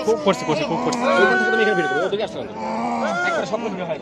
খুব করছি খুব করছি তুমি এখানে ভিডিও করো ওদিকে আসছো একবার স্বপ্ন ভিডিও হয়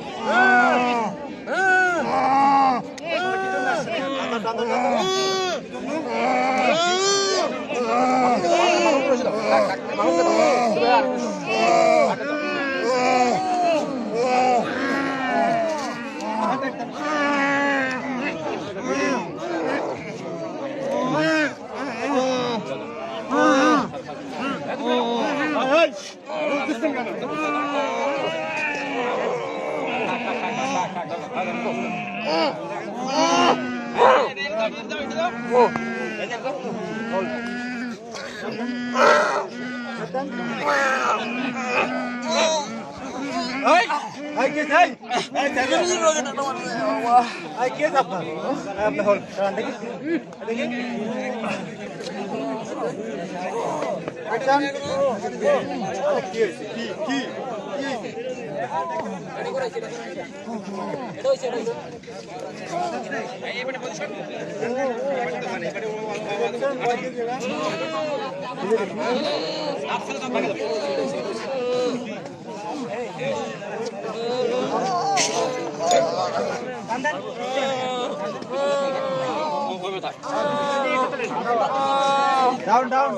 down.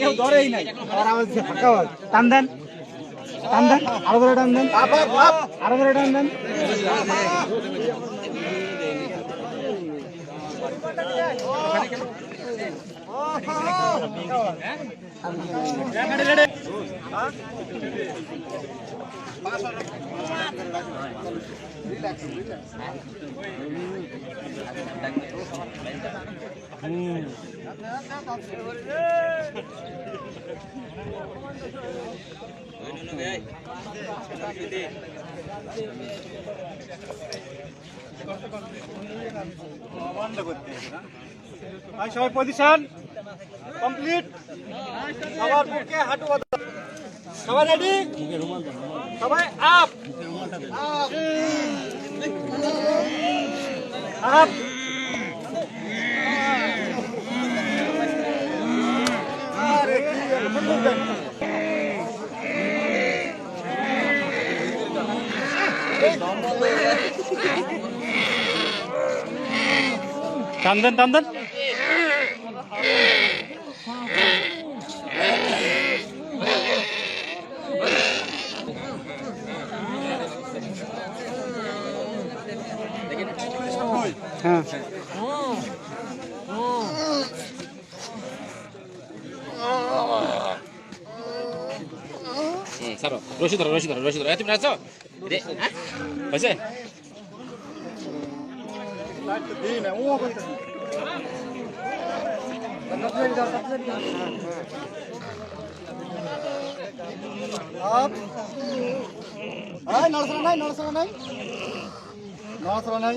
কেউ ধরেই নাই আর আওয়াজ ফাঁকা আওয়াজ টান দেন আরো করে টান দেন আরো করে টান দেন সবাই পজিশন কমপ্লিট সবার বুকে হাঁটু সবাই রেডি সবাই আপ আপ টান দেন হ্যাঁ সারো রশি ধরো তুমি আছো হয়েছে নড়াচড়া নাই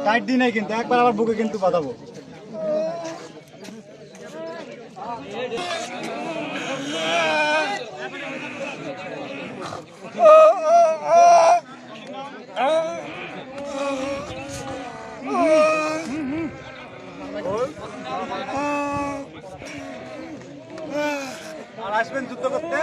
টাইট দিই নাই কিন্তু একবার আবার বুকে কিন্তু বাঁধাবো আর আসবেন যুদ্ধ করতে